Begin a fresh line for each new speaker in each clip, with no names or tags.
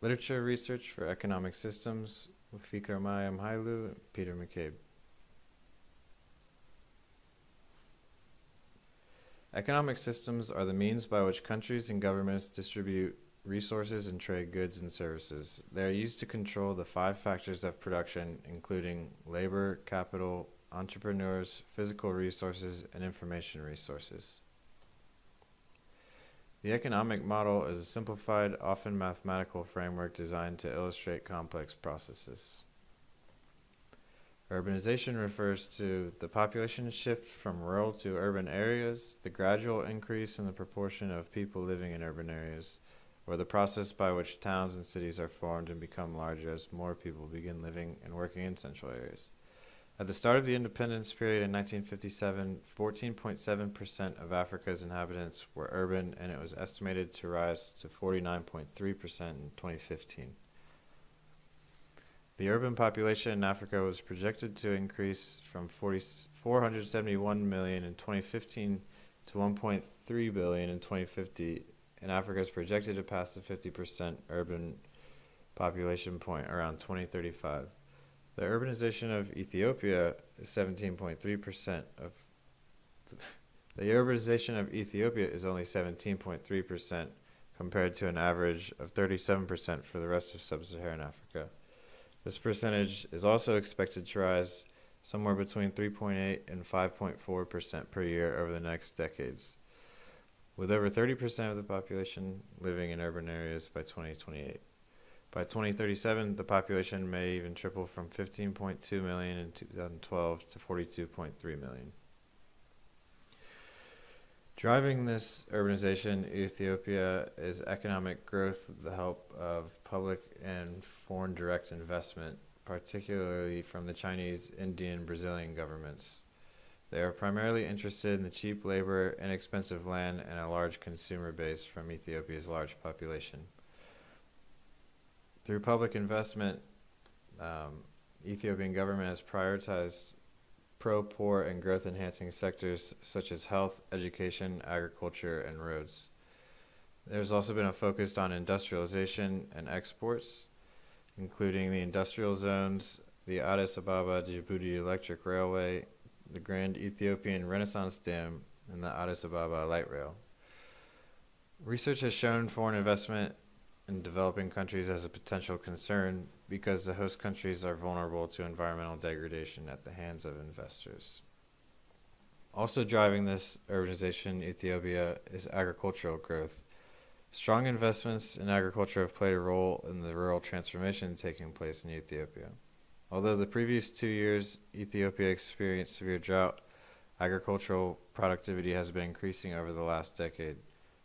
Literature research for economic systems with Fikaramayam Hailu and Peter McCabe. Economic systems are the means by which countries and governments distribute resources and trade goods and services. They are used to control the 5 factors of production, including labor, capital, entrepreneurs, physical resources, and information resources. The economic model is a simplified, often mathematical framework designed to illustrate complex processes. Urbanization refers to the population shift from rural to urban areas, the gradual increase in the proportion of people living in urban areas, or the process by which towns and cities are formed and become larger as more people begin living and working in central areas. At the start of the independence period in 1957, 14.7% of Africa's inhabitants were urban, and it was estimated to rise to 49.3% in 2015. The urban population in Africa was projected to increase from 471 million in 2015 to 1.3 billion in 2050, and Africa is projected to pass the 50% urban population point around 2035. The urbanization of Ethiopia is 17.3% of the urbanization of Ethiopia is only 17.3% compared to an average of 37% for the rest of sub-Saharan Africa. This percentage is also expected to rise somewhere between 3.8 and 5.4% per year over the next decades, with over 30% of the population living in urban areas by 2028. By 2037, the population may even triple from 15.2 million in 2012 to 42.3 million. Driving this urbanization in Ethiopia is economic growth with the help of public and foreign direct investment, particularly from the Chinese, Indian, Brazilian governments. They are primarily interested in the cheap labor, inexpensive land, and a large consumer base from Ethiopia's large population. Through public investment, Ethiopian government has prioritized pro-poor and growth-enhancing sectors such as health, education, agriculture, and roads. There's also been a focus on industrialization and exports, including the industrial zones, the Addis Ababa-Djibouti Electric Railway, the Grand Ethiopian Renaissance Dam, and the Addis Ababa Light Rail. Research has shown foreign investment in developing countries as a potential concern because the host countries are vulnerable to environmental degradation at the hands of investors. Also driving this urbanization in Ethiopia is agricultural growth. Strong investments in agriculture have played a role in the rural transformation taking place in Ethiopia. Although the previous 2 years Ethiopia experienced severe drought, agricultural productivity has been increasing over the last decade.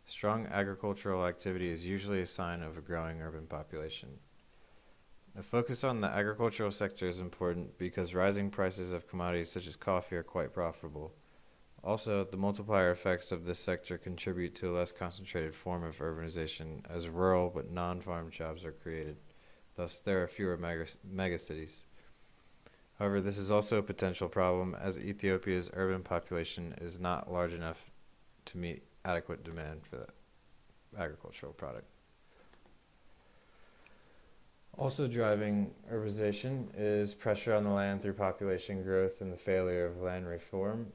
Strong agricultural activity is usually a sign of a growing urban population. A focus on the agricultural sector is important because rising prices of commodities such as coffee are quite profitable. Also, the multiplier effects of this sector contribute to a less concentrated form of urbanization as rural but non-farm jobs are created. Thus, there are fewer megacities. However, this is also a potential problem as Ethiopia's urban population is not large enough to meet adequate demand for that agricultural product. Also driving urbanization is pressure on the land through population growth and the failure of land reform.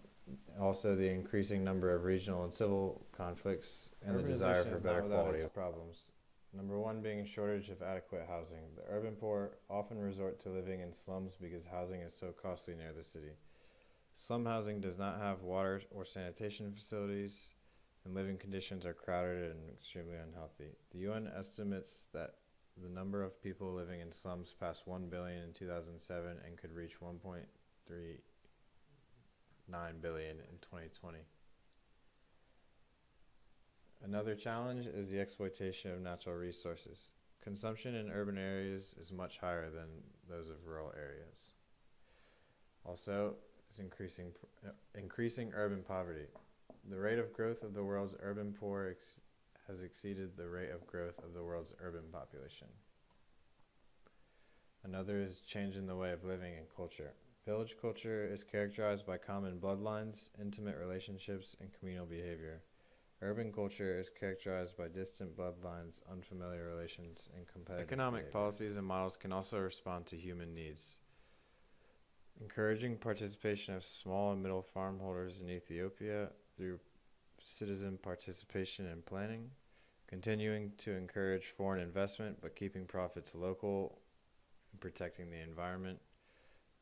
Also the increasing number of regional and civil conflicts and the desire for better quality of problems. Number one being a shortage of adequate housing. The urban poor often resort to living in slums because housing is so costly near the city. Slum housing does not have water or sanitation facilities, and living conditions are crowded and extremely unhealthy. The UN estimates that the number of people living in slums passed 1 billion in 2007 and could reach 1.39 billion in 2020. Another challenge is the exploitation of natural resources. Consumption in urban areas is much higher than those of rural areas. Also, is increasing urban poverty. The rate of growth of the world's urban poor has exceeded the rate of growth of the world's urban population. Another is change in the way of living and culture. Village culture is characterized by common bloodlines, intimate relationships, and communal behavior. Urban culture is characterized by distant bloodlines, unfamiliar relations, and competitive
Economic
behavior.
policies and models can also respond to human needs.
Encouraging participation of small and middle farm holders in Ethiopia through citizen participation and planning. Continuing to encourage foreign investment but keeping profits local and protecting the environment.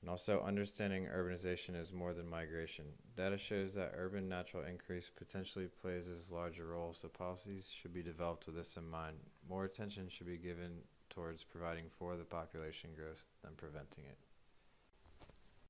And also understanding urbanization is more than migration. Data shows that urban natural increase potentially plays as large a role, so policies should be developed with this in mind. More attention should be given towards providing for the population growth than preventing it.